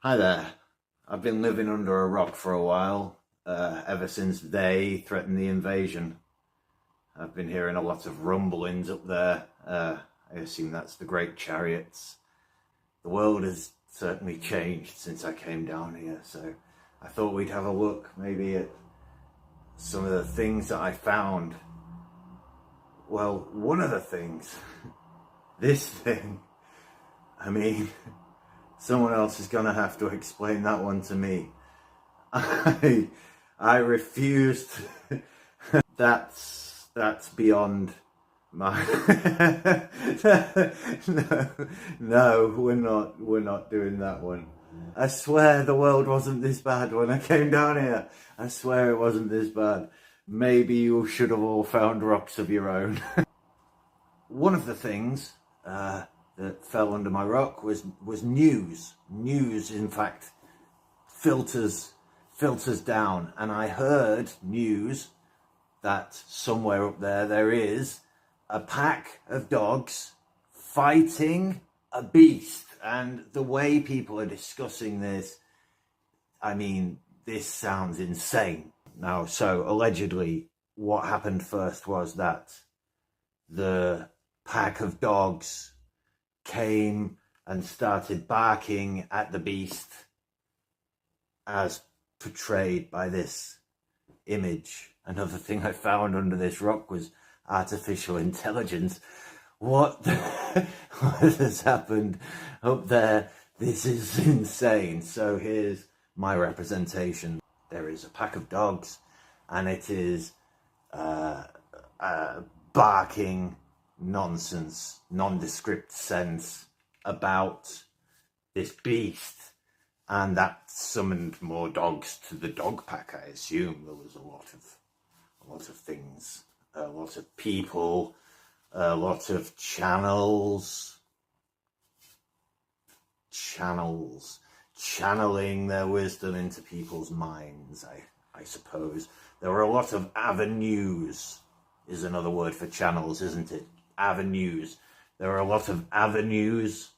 Hi there. I've been living under a rock for a while, ever since they threatened the invasion. I've been hearing a lot of rumblings up there. I assume that's the Great Chariots. The world has certainly changed since I came down here, so I thought we'd have a look maybe at some of the things that I found. Well, one of the things, this thing, I mean, someone else is gonna have to explain that one to me. I refused. That's beyond my. No, we're not doing that one. I swear the world wasn't this bad when I came down here. I swear it wasn't this bad. Maybe you should have all found rocks of your own. One of the things that fell under my rock was news. News, in fact, filters down, and I heard news that somewhere up there is a pack of dogs fighting a beast. And the way people are discussing this, I mean, this sounds insane. Now, so allegedly what happened first was that the pack of dogs came and started barking at the beast as portrayed by this image. Another thing I found under this rock was artificial intelligence. What has happened up there? This is insane. So here's my representation. There is a pack of dogs, and it is barking nonsense, nondescript sense about this beast. And that summoned more dogs to the dog pack, I assume. There was a lot of things, a lot of people, a lot of channeling their wisdom into people's minds, I suppose. There were a lot of avenues, is another word for channels, isn't it? Avenues. There were a lot of avenues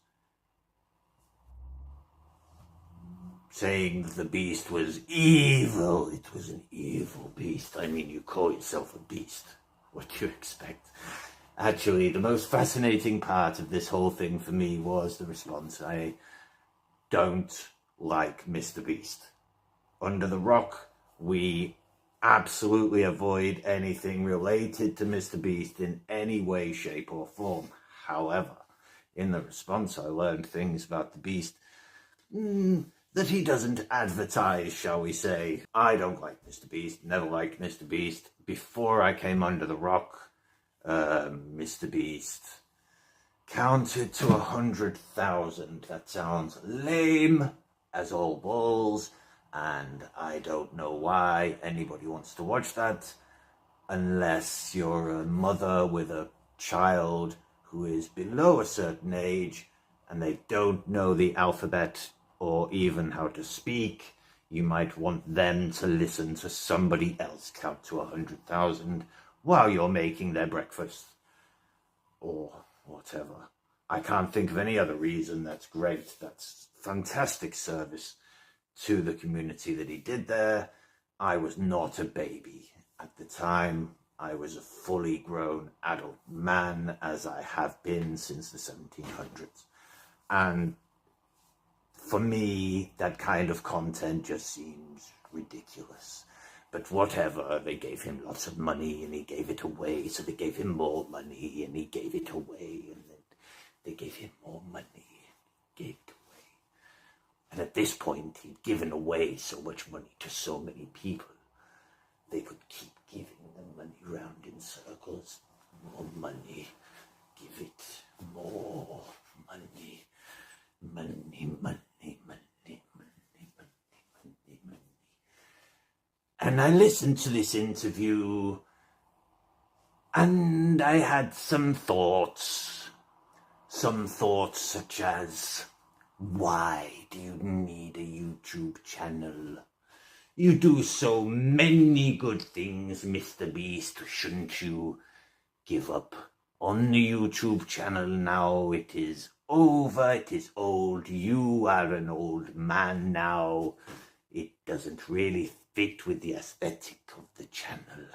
saying that the beast was evil. It was an evil beast. I mean, you call yourself a beast. What do you expect? Actually, the most fascinating part of this whole thing for me was the response. I don't like Mr. Beast. Under the rock, we absolutely avoid anything related to Mr. Beast in any way, shape, or form. However, in the response, I learned things about the beast that he doesn't advertise, shall we say. I don't like Mr. Beast, never liked Mr. Beast. Before I came under the rock, Mr. Beast counted to 100,000. That sounds lame as all balls, and I don't know why anybody wants to watch that unless you're a mother with a child who is below a certain age and they don't know the alphabet or even how to speak. You might want them to listen to somebody else count to 100,000 while you're making their breakfast or whatever. I can't think of any other reason. That's great. That's fantastic service to the community that he did there. I was not a baby at the time. I was a fully grown adult man, as I have been since the 1700s. And for me, that kind of content just seems ridiculous. But whatever, they gave him lots of money and he gave it away, so they gave him more money and he gave it away, and then they gave him more money and gave it away. And at this point, he'd given away so much money to so many people, they could keep giving the money round in circles. More money, give it more money, money, money. And I listened to this interview and I had some thoughts such as, why do you need a YouTube channel? You do so many good things, Mr. Beast. Shouldn't you give up on the YouTube channel now? It is over, it is old. You are an old man now. It doesn't really fit with the aesthetic of the channel.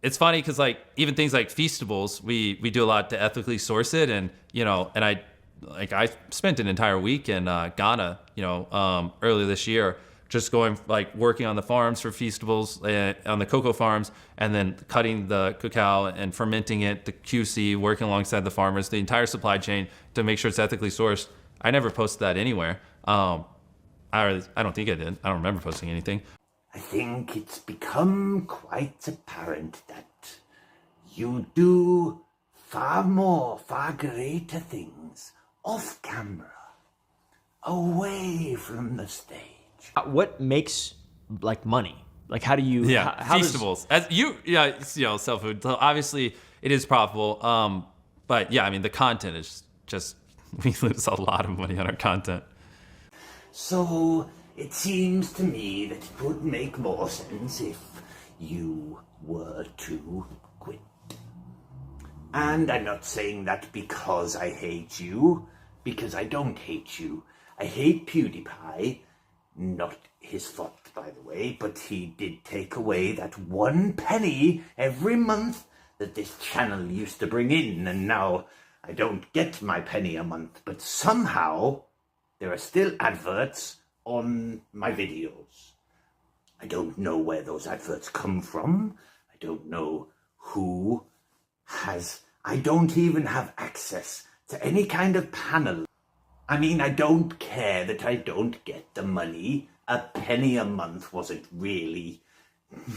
It's funny because like even things like Feastables, we do a lot to ethically source it, and and I spent an entire week in Ghana, earlier this year, just going like working on the farms for Feastables, on the cocoa farms, and then cutting the cacao and fermenting it, the QC, working alongside the farmers, the entire supply chain to make sure it's ethically sourced. I never posted that anywhere. I don't think I did. I don't remember posting anything. I think it's become quite apparent that you do far more, far greater things off camera, away from the stage. What makes like money? Like how do you? Yeah, how Feastables. Cell food. So obviously, it is profitable. But yeah, I mean, the content is just we lose a lot of money on our content. So it seems to me that it would make more sense if you were to quit. And I'm not saying that because I hate you, because I don't hate you. I hate PewDiePie, not his fault, by the way, but he did take away that 1 penny every month that this channel used to bring in, and now I don't get my penny a month, but somehow there are still adverts on my videos. I don't know where those adverts come from. I don't know who has... I don't even have access to any kind of panel. I mean, I don't care that I don't get the money. A penny a month wasn't really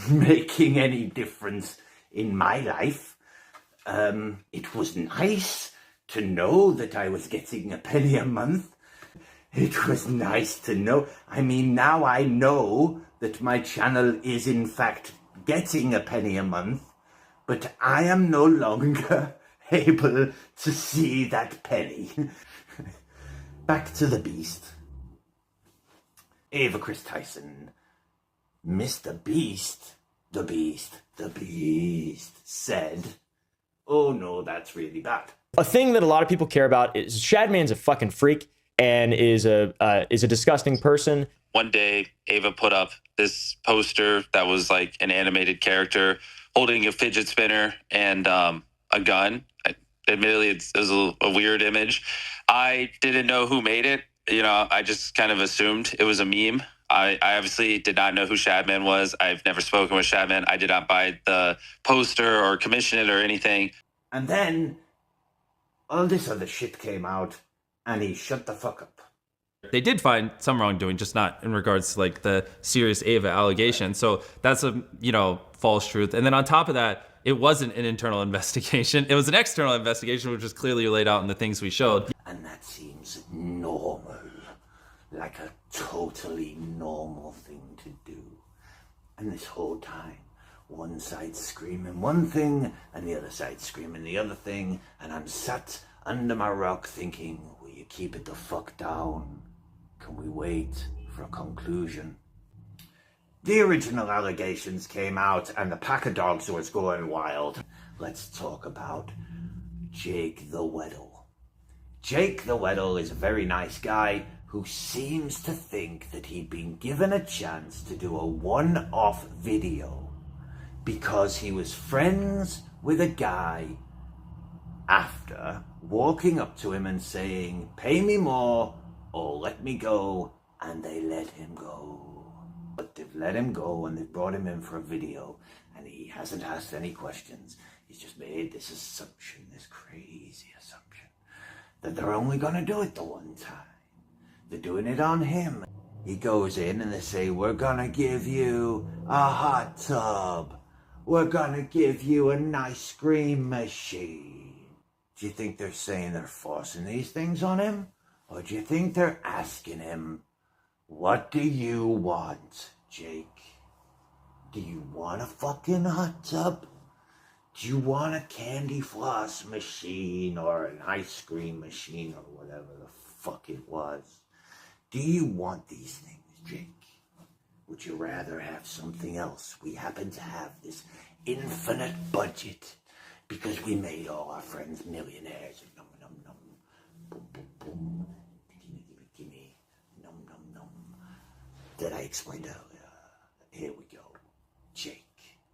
making any difference in my life. It was nice to know that I was getting a penny a month. It was nice to know. I mean, now I know that my channel is in fact getting a penny a month, but I am no longer able to see that penny. Back to the Beast. Ava Chris Tyson. Mr. Beast, the Beast said, oh no, that's really bad. A thing that a lot of people care about is Shadman's a fucking freak and is a disgusting person. One day, Ava put up this poster that was like an animated character holding a fidget spinner and a gun. Admittedly, it was a weird image. I didn't know who made it. I just kind of assumed it was a meme. I obviously did not know who Shadman was. I've never spoken with Shadman. I did not buy the poster or commission it or anything. And then all this other shit came out and he shut the fuck up. They did find some wrongdoing, just not in regards to like the serious Ava allegation. So that's a false truth. And then on top of that, it wasn't an internal investigation. It was an external investigation, which was clearly laid out in the things we showed. And that seems normal, like a totally normal thing to do. And this whole time, one side's screaming one thing and the other side's screaming the other thing, and I'm sat under my rock thinking, will you keep it the fuck down? Can we wait for a conclusion? The original allegations came out and the pack of dogs was going wild. Let's talk about Jake the Weddle. Jake the Weddle is a very nice guy who seems to think that he'd been given a chance to do a one-off video because he was friends with a guy after walking up to him and saying, pay me more or let me go, and they let him go. But they've let him go and they've brought him in for a video and he hasn't asked any questions. He's just made this assumption, this crazy assumption, that they're only going to do it the one time. They're doing it on him. He goes in and they say, we're going to give you a hot tub. We're going to give you a nice cream machine. Do you think they're saying they're forcing these things on him? Or do you think they're asking him, what do you want, Jake? Do you want a fucking hot tub? Do you want a candy floss machine or an ice cream machine or whatever the fuck it was? Do you want these things, Jake? Would you rather have something else? We happen to have this infinite budget because we made all our friends millionaires. boom, boom, boom. Gimme. Num, num, num. That I explained earlier. Here we go. Jake,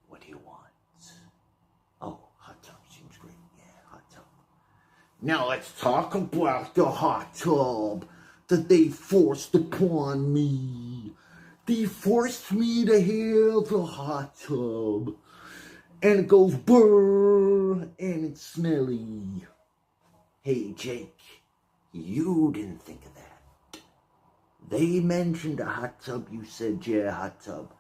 what do you want? Oh, hot tub seems great. Yeah, hot tub. Now let's talk about the hot tub that they forced upon me. They forced me to have the hot tub. And it goes brrr, and it's smelly. Hey, Jake, you didn't think of that. They mentioned a hot tub, you said, yeah, hot tub.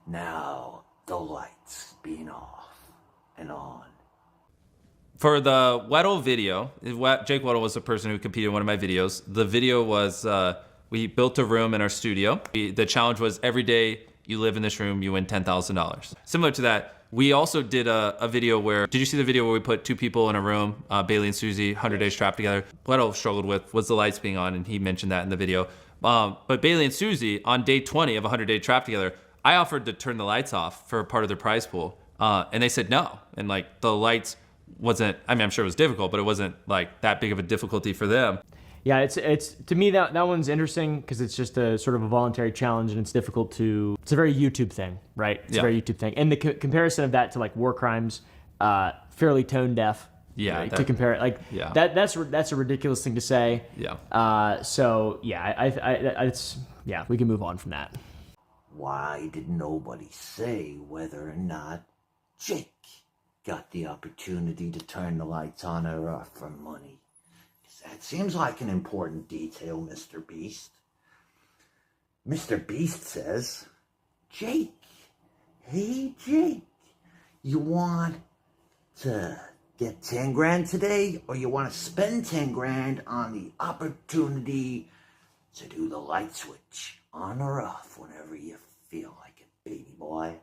Now, the lights being off and on. For the Weddle video, Jake Weddle was the person who competed in one of my videos. The video was, we built a room in our studio. The challenge was every day you live in this room, you win $10,000. Similar to that, we also did a video where, did you see the video where we put two people in a room, Bailey and Susie, 100 days trapped together? Weddle struggled with was the lights being on, and he mentioned that in the video. But Bailey and Susie, on day 20 of 100 Day Trapped Together, I offered to turn the lights off for part of their prize pool. And they said no. And like the lights wasn't, I mean, I'm sure it was difficult, but it wasn't like that big of a difficulty for them. Yeah, it's to me that one's interesting because it's just a sort of a voluntary challenge and it's difficult to. It's a very YouTube thing, right? It's a very YouTube thing, and the comparison of that to like war crimes, fairly tone deaf. Yeah, right, to compare it, like that's a ridiculous thing to say. Yeah. So yeah, it's we can move on from that. Why did nobody say whether or not Jake got the opportunity to turn the lights on or off for money? That seems like an important detail, Mr. Beast. Mr. Beast says, Jake, hey Jake, you want to get 10 grand today, or you want to spend 10 grand on the opportunity to do the light switch on or off whenever you feel like it, baby boy?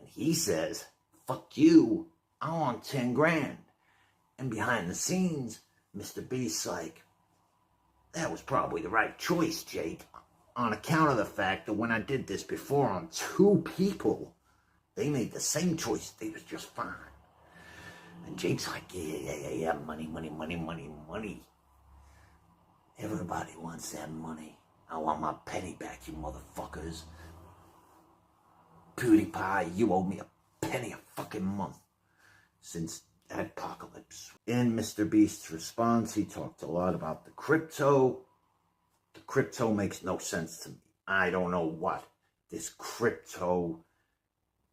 And he says, fuck you, I want 10 grand. And behind the scenes, Mr. Beast's like, that was probably the right choice, Jake, on account of the fact that when I did this before on 2 people, they made the same choice. They was just fine. And Jake's like, yeah, money. Everybody wants that money. I want my penny back, you motherfuckers. PewDiePie, you owe me a penny a fucking month since Apocalypse. In Mr. Beast's response, he talked a lot about the crypto. The crypto makes no sense to me. I don't know what this crypto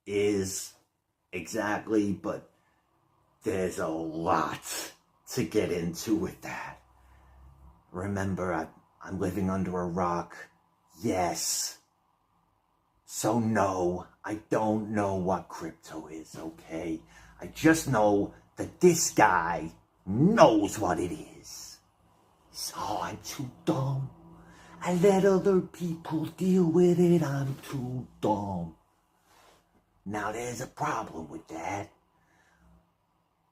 is exactly, but there's a lot to get into with that. Remember, I'm living under a rock. Yes. So no, I don't know what crypto is, okay? I just know that this guy knows what it is. So I'm too dumb. I let other people deal with it. I'm too dumb. Now there's a problem with that.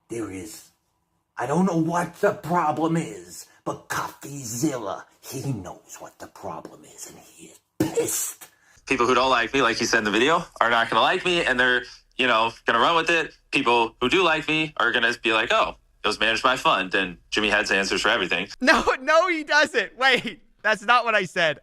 There is. I don't know what the problem is, but CoffeeZilla, he knows what the problem is, and he is pissed. People who don't like me, like you said in the video, are not going to like me, and they're, going to run with it. People who do like me are going to be like, oh, it was managed by fund, and Jimmy has answers for everything. No, he doesn't. Wait, that's not what I said.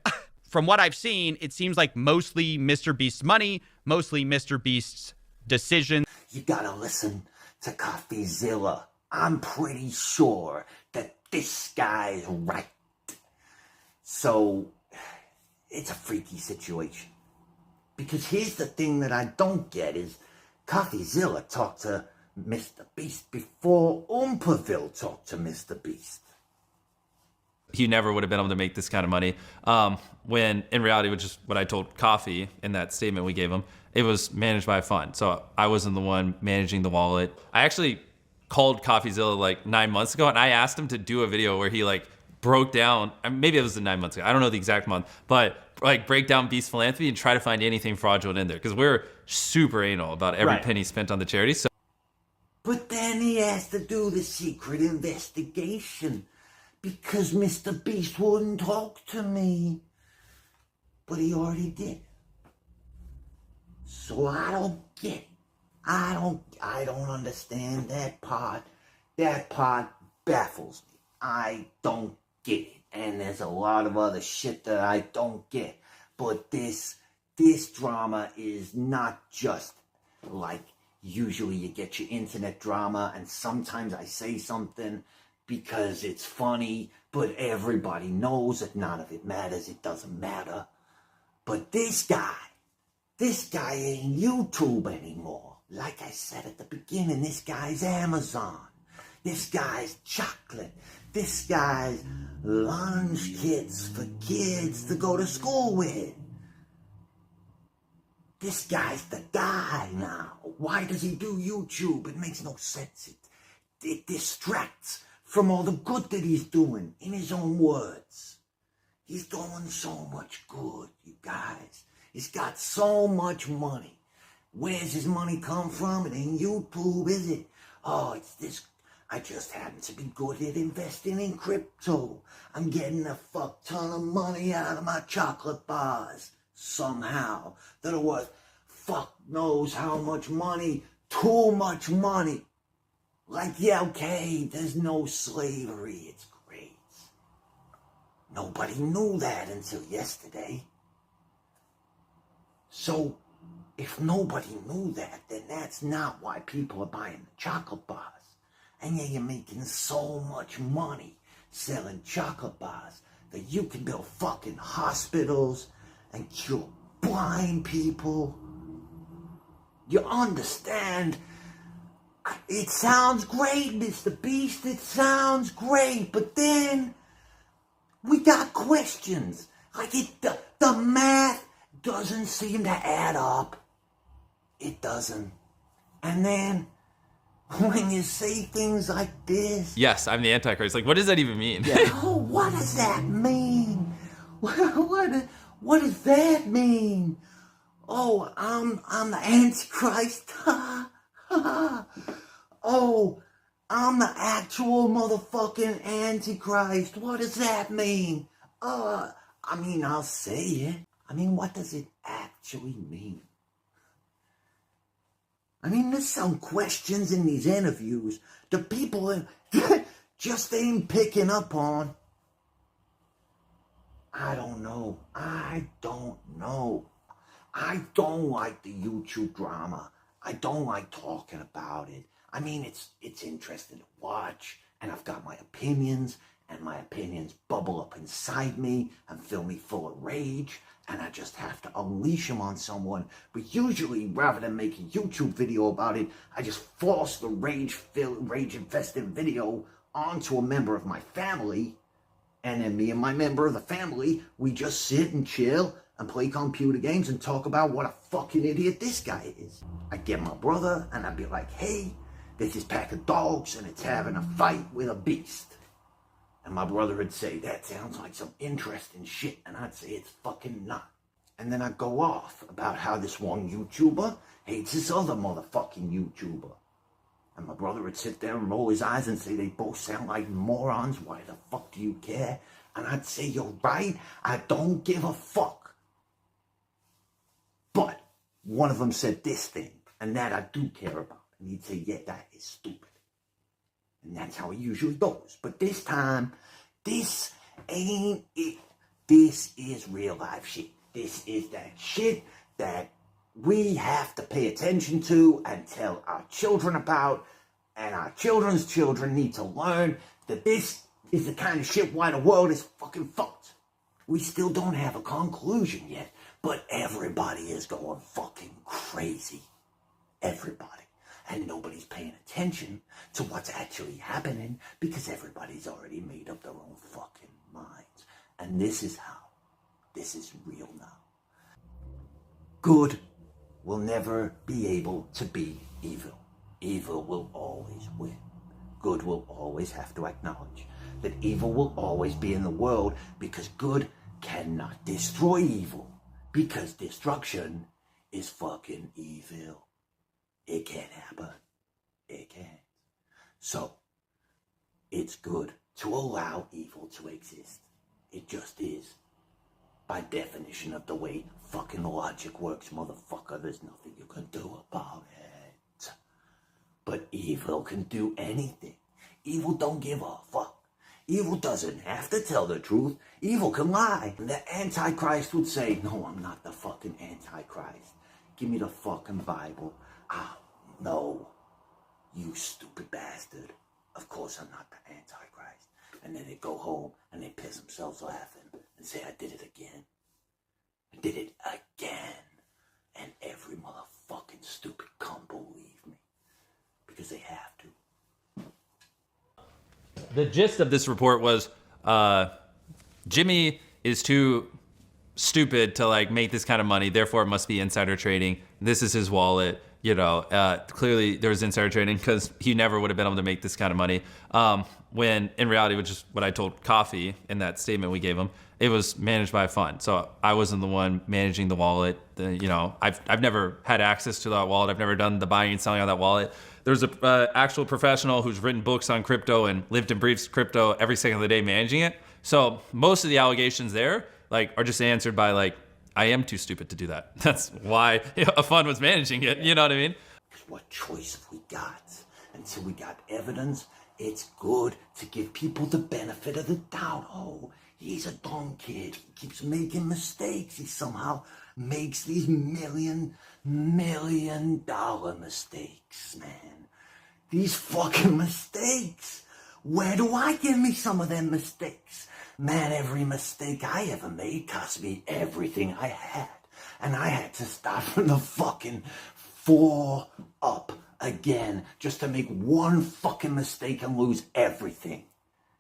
From what I've seen, it seems like mostly Mr. Beast's money, mostly Mr. Beast's decision. You gotta listen to CoffeeZilla. I'm pretty sure that this guy's right. So, it's a freaky situation. Because here's the thing that I don't get is CoffeeZilla talked to Mr. Beast before Oompaville talked to Mr. Beast. He never would have been able to make this kind of money. When in reality, which is what I told Coffee in that statement we gave him, it was managed by a fund. So I wasn't the one managing the wallet. I actually called CoffeeZilla like 9 months ago, and I asked him to do a video where he like broke down, maybe it was 9 months ago, I don't know the exact month, but like break down Beast Philanthropy and try to find anything fraudulent in there, because we're super anal about every penny spent on the charity. So, but then he has to do the secret investigation because Mr. Beast wouldn't talk to me. But he already did. So I don't get it. I don't understand that part. That part baffles me. I don't get it. And there's a lot of other shit that I don't get. But this drama is not just like usually you get your internet drama, and sometimes I say something because it's funny, but everybody knows that none of it matters. It doesn't matter. But this guy ain't YouTube anymore. Like I said at the beginning, this guy's Amazon. This guy's chocolate. This guy's lunch kits for kids to go to school with. This guy's the guy now. Why does he do YouTube? It makes no sense. It distracts from all the good that he's doing, in his own words. He's doing so much good, you guys. He's got so much money. Where's his money come from? It ain't YouTube, is it? Oh, it's this. I just happen to be good at investing in crypto. I'm getting a fuck ton of money out of my chocolate bars. Somehow. That are worth fuck knows how much money. Too much money. Like, yeah, okay, there's no slavery. It's great. Nobody knew that until yesterday. So, if nobody knew that, then that's not why people are buying the chocolate bars. And yeah, you're making so much money selling chocolate bars that you can build fucking hospitals and cure blind people. You understand? It sounds great, Mr. Beast. It sounds great. But then we got questions. Like the math doesn't seem to add up. It doesn't. And then when you say things like this. Yes, I'm the Antichrist. Like, what does that even mean? Oh, what does that mean? What does that mean? Oh, I'm the Antichrist. Oh, I'm the actual motherfucking Antichrist. What does that mean? I mean, I'll say it. I mean, what does it actually mean? I mean, there's some questions in these interviews the people just ain't picking up on. I don't know. I don't like the YouTube drama. I don't like talking about it. I mean, it's interesting to watch, and I've got my opinions, and my opinions bubble up inside me and fill me full of rage, and I just have to unleash them on someone. But usually, rather than make a YouTube video about it, I just force the rage-infested video onto a member of my family, and then me and my member of the family, we just sit and chill and play computer games and talk about what a fucking idiot this guy is. I'd get my brother, and I'd be like, hey, there's this pack of dogs, and it's having a fight with a beast. And my brother would say, that sounds like some interesting shit. And I'd say, it's fucking not. And then I'd go off about how this one YouTuber hates this other motherfucking YouTuber. And my brother would sit there and roll his eyes and say, they both sound like morons. Why the fuck do you care? And I'd say, you're right. I don't give a fuck. But one of them said this thing, and that I do care about. And he'd say, yeah, that is stupid. And that's how it usually goes. But this time, this ain't it. This is real life shit. This is that shit that we have to pay attention to and tell our children about. And our children's children need to learn that this is the kind of shit why the world is fucking fucked. We still don't have a conclusion yet, but everybody is going fucking crazy. Everybody. And nobody's paying attention to what's actually happening because everybody's already made up their own fucking minds. And this is how. This is real now. Good will never be able to beat evil. Evil will always win. Good will always have to acknowledge that evil will always be in the world because good cannot destroy evil. Because destruction is fucking evil. It can't happen. It can't. So, it's good to allow evil to exist. It just is. By definition of the way fucking logic works, motherfucker, there's nothing you can do about it. But evil can do anything. Evil don't give a fuck. Evil doesn't have to tell the truth. Evil can lie. And the Antichrist would say, no, I'm not the fucking Antichrist. Give me the fucking Bible. Ah, no, you stupid bastard. Of course I'm not the Antichrist. And then they go home and they piss themselves laughing and say, I did it again. I did it again. And every motherfucking stupid cunt believe me. Because they have to. The gist of this report was Jimmy is too stupid to like make this kind of money, therefore it must be insider trading. This is his wallet. Clearly there was insider trading because he never would have been able to make this kind of money. When in reality, which is what I told Coffee in that statement we gave him, it was managed by a fund. So I wasn't the one managing the wallet. I've never had access to that wallet. I've never done the buying and selling on that wallet. There's a actual professional who's written books on crypto and lived and breathes crypto every second of the day managing it. So most of the allegations there are just answered by I am too stupid to do that. That's why a fund was managing it. You know what I mean? What choice have we got? Until we got evidence, it's good to give people the benefit of the doubt. Oh, he's a dumb kid. He keeps making mistakes. He somehow makes these $1 million mistakes, man. These fucking mistakes. Where do I give me some of them mistakes? Man, every mistake I ever made cost me everything I had. And I had to start from the fucking 4 up again just to make one fucking mistake and lose everything.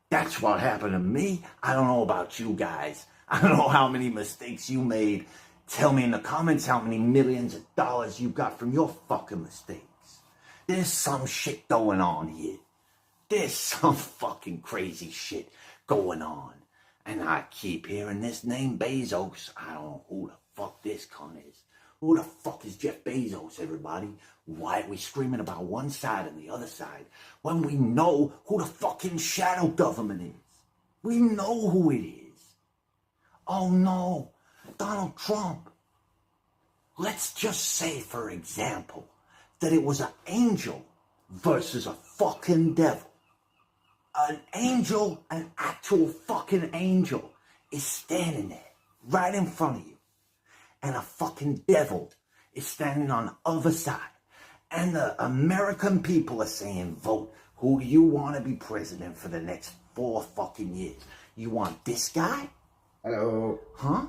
That's what happened to me. I don't know about you guys. I don't know how many mistakes you made. Tell me in the comments how many millions of dollars you got from your fucking mistakes. There's some shit going on here. There's some fucking crazy shit going on. And I keep hearing this name Bezos. I don't know who the fuck this cunt is. Who the fuck is Jeff Bezos, everybody? Why are we screaming about one side and the other side when we know who the fucking shadow government is? We know who it is. Oh no, Donald Trump. Let's just say, for example, that it was an angel versus a fucking devil. An angel, an actual fucking angel, is standing there right in front of you. And a fucking devil is standing on the other side. And the American people are saying, vote. Who do you want to be president for the next 4 fucking years? You want this guy? Hello. Huh?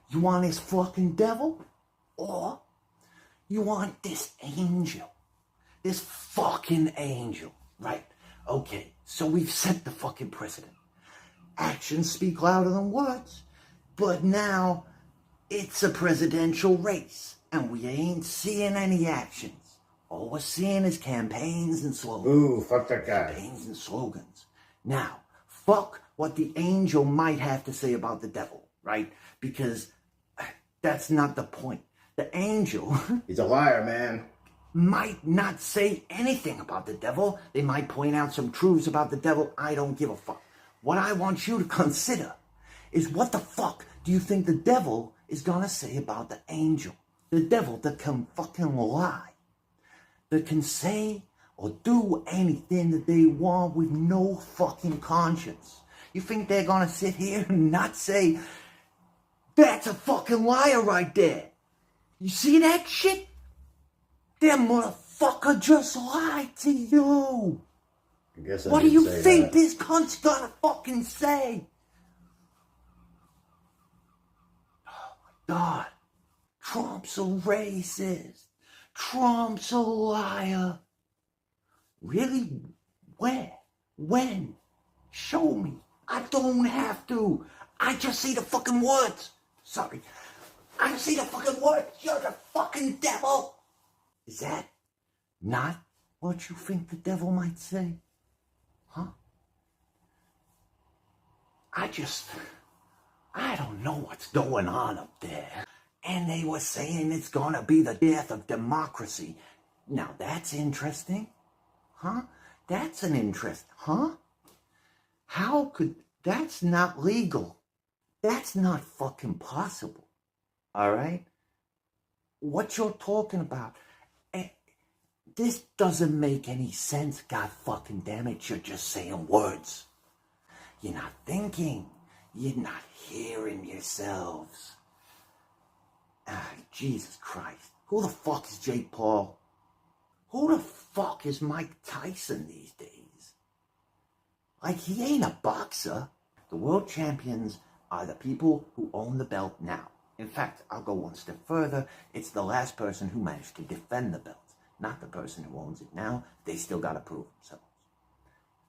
You want this fucking devil? Or you want this angel? This fucking angel, right? Okay, so we've set the fucking precedent. Actions speak louder than words. But now it's a presidential race, and we ain't seeing any actions. All we're seeing is campaigns and slogans. Ooh, fuck that guy. Campaigns and slogans. Now, fuck what the angel might have to say about the devil, right? Because that's not the point. The angel... He's a liar, man. might not say anything about the devil. They might point out some truths about the devil. I don't give a fuck. What I want you to consider is what the fuck do you think the devil is gonna say about the angel? The devil that can fucking lie. That can say or do anything that they want with no fucking conscience. You think they're gonna sit here and not say, that's a fucking liar right there? You see that shit? That motherfucker just lied to you. I guess I What do did you say think that. this cunt's gonna fucking say? Oh my God. Trump's a racist. Trump's a liar. Really? Where? When? Show me. I don't have to. I just see the fucking words. Sorry. I just see the fucking words. You're the fucking devil. Is that not what you think the devil might say? Huh? I don't know what's going on up there. And they were saying it's gonna be the death of democracy. Now that's interesting. Huh? That's an interest. Huh? How could... That's not legal. That's not fucking possible. Alright? What you're talking about... This doesn't make any sense. God fucking damn it, you're just saying words. You're not thinking. You're not hearing yourselves. Ah, Jesus Christ. Who the fuck is Jake Paul? Who the fuck is Mike Tyson these days? Like, he ain't a boxer. The world champions are the people who own the belt now. In fact, I'll go one step further. It's the last person who managed to defend the belt, not the person who owns it now. They still got to prove themselves.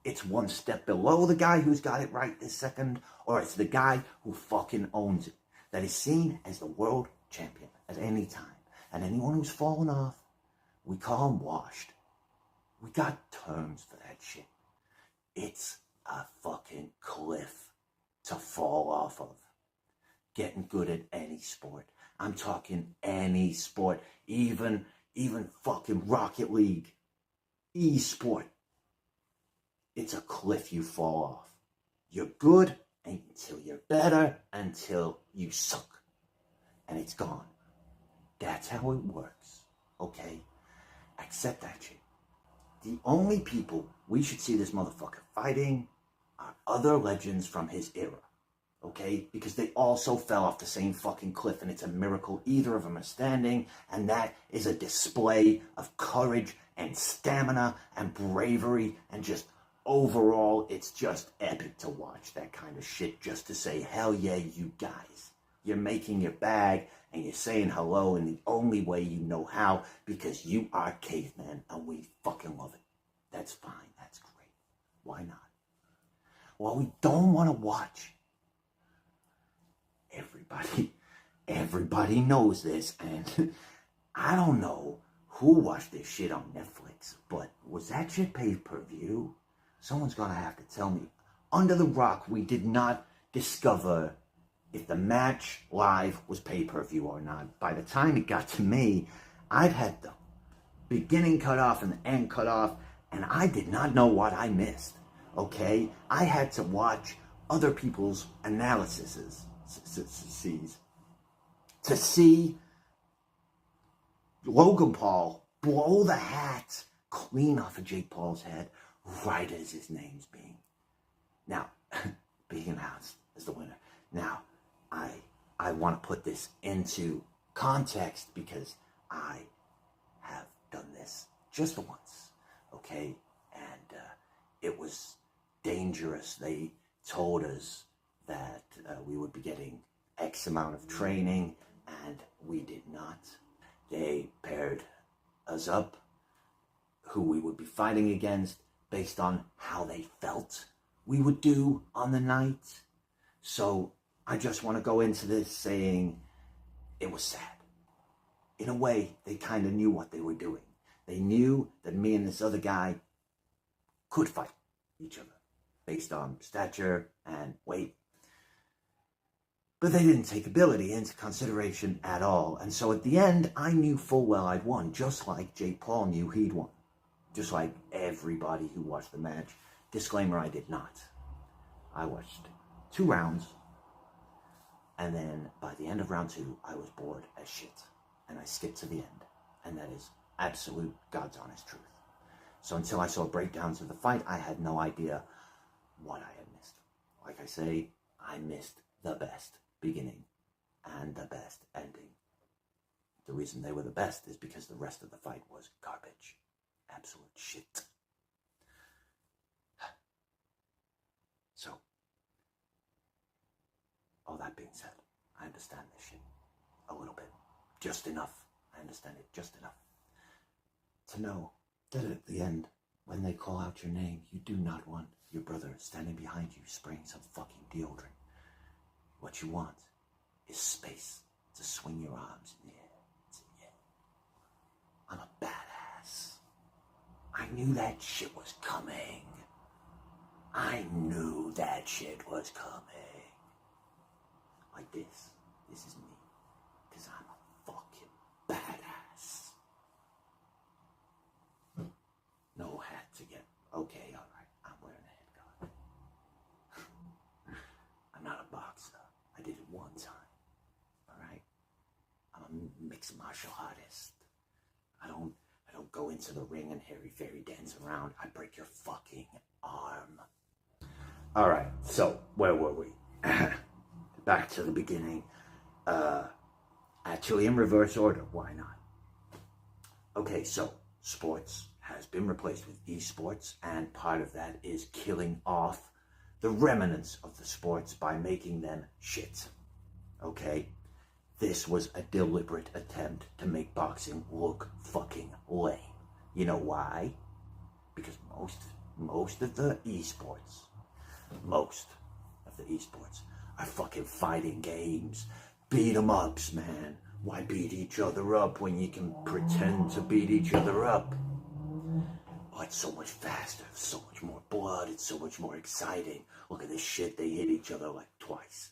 It's one step below the guy who's got it right this second, or it's the guy who fucking owns it, that is seen as the world champion at any time. And anyone who's fallen off, we call him washed. We got terms for that shit. It's a fucking cliff to fall off of. Getting good at any sport. I'm talking any sport. Even fucking Rocket League. E-sport. It's a cliff you fall off. You're good until you're better, until you suck. And it's gone. That's how it works. Okay? Accept that shit. The only people we should see this motherfucker fighting are other legends from his era. Okay? Because they also fell off the same fucking cliff, and it's a miracle either of them are standing, and that is a display of courage and stamina and bravery, and just overall, it's just epic to watch that kind of shit, just to say, hell yeah, you guys. You're making your bag, and you're saying hello in the only way you know how, because you are cavemen, and we fucking love it. That's fine. That's great. Why not? Well, we don't want to watch. Everybody knows this, and I don't know who watched this shit on Netflix, but was that shit pay-per-view? Someone's gonna have to tell me. Under the rock, we did not discover if the match live was pay-per-view or not. By the time it got to me, I'd had the beginning cut off and the end cut off, and I did not know what I missed, okay? I had to watch other people's analyses to see Logan Paul blow the hat clean off of Jake Paul's head right as his name's being announced as the winner. Now, I want to put this into context because I have done this just once, okay? And it was dangerous. They told us that we would be getting X amount of training, and we did not. They paired us up, who we would be fighting against, based on how they felt we would do on the night. So I just want to go into this saying it was sad. In a way, they kind of knew what they were doing. They knew that me and this other guy could fight each other based on stature and weight. But they didn't take ability into consideration at all. And so at the end, I knew full well I'd won, just like Jake Paul knew he'd won. Just like everybody who watched the match. Disclaimer, I did not. I watched 2 rounds, and then by the end of round 2, I was bored as shit. And I skipped to the end. And that is absolute God's honest truth. So until I saw breakdowns of the fight, I had no idea what I had missed. Like I say, I missed the best beginning and the best ending. The reason they were the best is because the rest of the fight was garbage. Absolute shit. So, all that being said, I understand this shit a little bit. Just enough. I understand it just enough to know that at the end, when they call out your name, you do not want your brother standing behind you spraying some fucking deodorant. What you want is space to swing your arms in the air. I'm a badass. I knew that shit was coming. I knew that shit was coming. Like this. This is me. Because I'm a fucking badass. No hat to get. Okay, alright. I'm wearing a head guard. I'm not a boxer. I did it one time. Alright? I'm a mixed martial artist. I don't go into the ring and hairy fairy dance around. I break your fucking arm. All right, so where were we? Back to the beginning. Actually, in reverse order. Why not? Okay, so sports has been replaced with esports, and part of that is killing off the remnants of the sports by making them shit. Okay? This was a deliberate attempt to make boxing look fucking lame. You know why? Because most of the esports are fucking fighting games. Beat 'em ups, man. Why beat each other up when you can pretend to beat each other up? Oh, it's so much faster, so much more blood, it's so much more exciting. Look at this shit, they hit each other like twice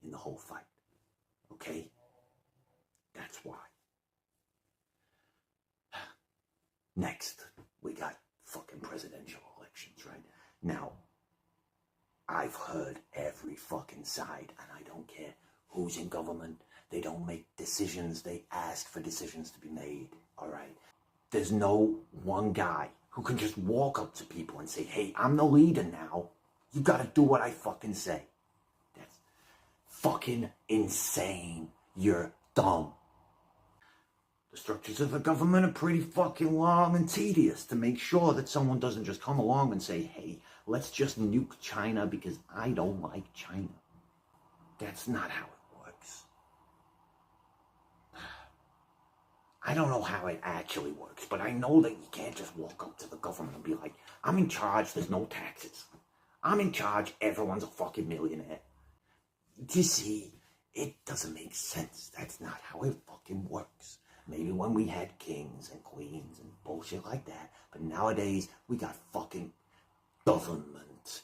in the whole fight. Okay? That's why. Next, we got fucking presidential elections, right? Now, I've heard every fucking side, and I don't care who's in government. They don't make decisions, they ask for decisions to be made, alright? There's no one guy who can just walk up to people and say, hey, I'm the leader now. You gotta do what I fucking say. That's fucking insane. You're dumb. The structures of the government are pretty fucking long and tedious to make sure that someone doesn't just come along and say, hey, let's just nuke China because I don't like China. That's not how it works. I don't know how it actually works, but I know that you can't just walk up to the government and be like, I'm in charge, there's no taxes. I'm in charge, everyone's a fucking millionaire. You see, it doesn't make sense. That's not how it fucking works. Maybe when we had kings and queens and bullshit like that, but nowadays we got fucking government.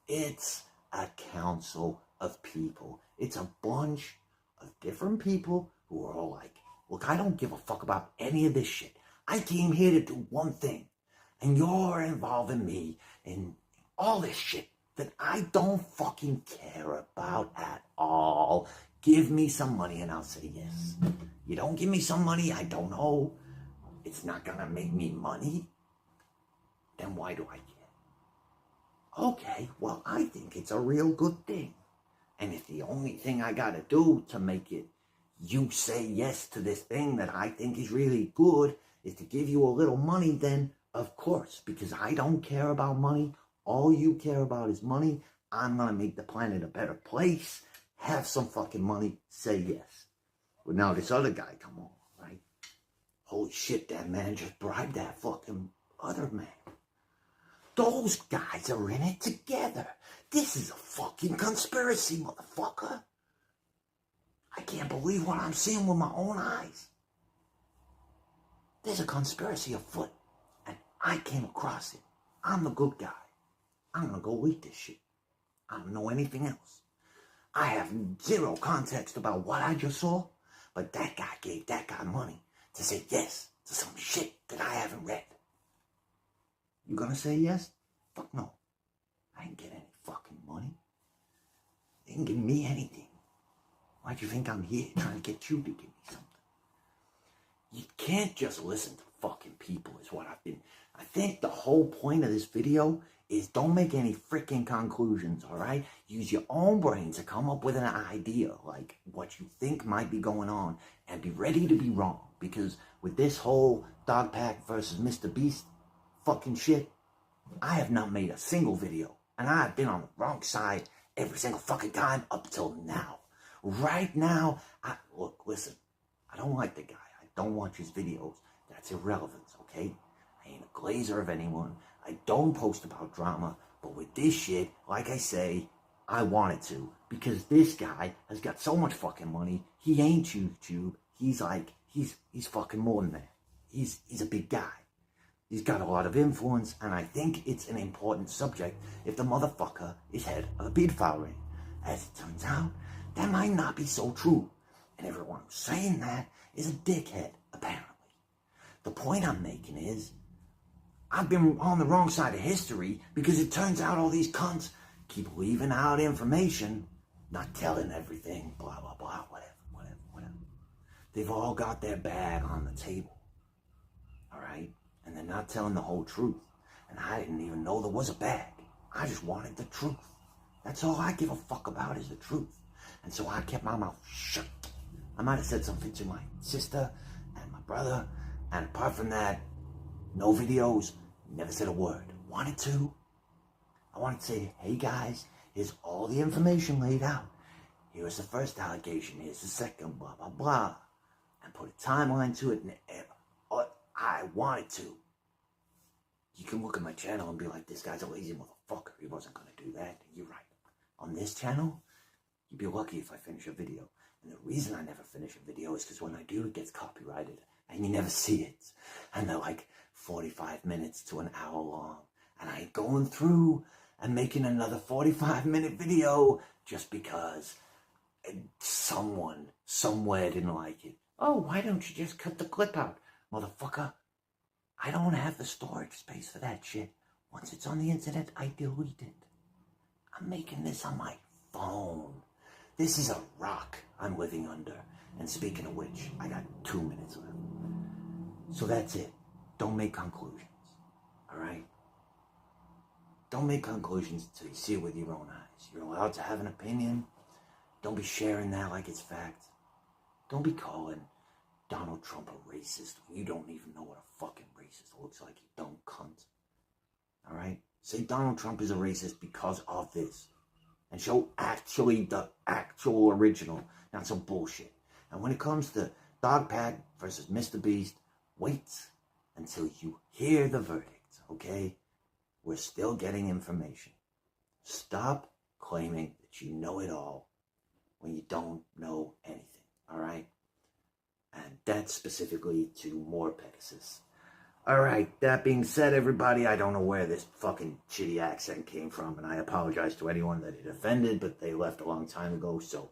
It's a council of people. It's a bunch of different people who are all like, look, I don't give a fuck about any of this shit. I came here to do one thing, and you're involving me in all this shit that I don't fucking care about at all. Give me some money and I'll say yes. You don't give me some money, I don't know. It's not gonna make me money. Then why do I care? Okay, well, I think it's a real good thing. And if the only thing I gotta do to make it you say yes to this thing that I think is really good is to give you a little money, then of course, because I don't care about money. All you care about is money. I'm gonna make the planet a better place. Have some fucking money, say yes. But now this other guy come on, right? Holy shit, that man just bribed that fucking other man. Those guys are in it together. This is a fucking conspiracy, motherfucker. I can't believe what I'm seeing with my own eyes. There's a conspiracy afoot, and I came across it. I'm the good guy. I'm gonna go leak this shit. I don't know anything else. I have zero context about what I just saw, but that guy gave that guy money to say yes to some shit that I haven't read. You gonna say yes? Fuck no. I ain't get any fucking money. They didn't give me anything. Why do you think I'm here trying to get you to give me something? You can't just listen to fucking people is what I've been. I think the whole point of this video is don't make any freaking conclusions, all right? Use your own brain to come up with an idea, like what you think might be going on, and be ready to be wrong. Because with this whole Dogpack versus Mr. Beast fucking shit, I have not made a single video, and I've been on the wrong side every single fucking time up till now. Right now, look, listen, I don't like the guy. I don't watch his videos. That's irrelevant, okay? I ain't a glazer of anyone. I don't post about drama, but with this shit, like I say, I wanted to, because this guy has got so much fucking money. He ain't YouTube. He's fucking more than that. He's a big guy. He's got a lot of influence, and I think it's an important subject if the motherfucker is head of a pedophile ring. As it turns out, that might not be so true, and everyone who's saying that is a dickhead, apparently. The point I'm making is, I've been on the wrong side of history because it turns out all these cunts keep leaving out information, not telling everything, blah, blah, blah, whatever. They've all got their bag on the table, all right? And they're not telling the whole truth. And I didn't even know there was a bag. I just wanted the truth. That's all I give a fuck about is the truth. And so I kept my mouth shut. I might have said something to my sister and my brother, and apart from that, no videos, never said a word. Wanted to. I wanted to say, hey guys, here's all the information laid out. Here's the first allegation, here's the second, blah, blah, blah. And put a timeline to it, and I wanted to. You can look at my channel and be like, this guy's a lazy motherfucker. He wasn't going to do that. You're right. On this channel, you'd be lucky if I finish a video. And the reason I never finish a video is because when I do, it gets copyrighted. And you never see it. And they're like 45 minutes to an hour long. And I ain't going through and making another 45-minute video just because someone somewhere didn't like it. Oh, why don't you just cut the clip out? Motherfucker, I don't have the storage space for that shit. Once it's on the internet, I delete it. I'm making this on my phone. This is a rock I'm living under. And speaking of which, I got 2 minutes left. So that's it. Don't make conclusions. Alright? Don't make conclusions until you see it with your own eyes. You're allowed to have an opinion. Don't be sharing that like it's fact. Don't be calling Donald Trump a racist when you don't even know what a fucking racist looks like, you dumb cunt. Alright? Say Donald Trump is a racist because of this. And show actually the actual original, not some bullshit. And when it comes to Dogpad versus Mr. Beast, wait until you hear the verdict, okay? We're still getting information. Stop claiming that you know it all when you don't know anything, alright? And that's specifically to more Pegasus. Alright, that being said, everybody, I don't know where this fucking shitty accent came from, and I apologize to anyone that it offended, but they left a long time ago, so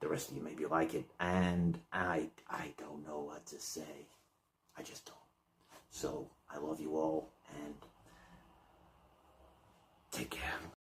the rest of you maybe like it, and I don't know what to say. I just don't. So, I love you all.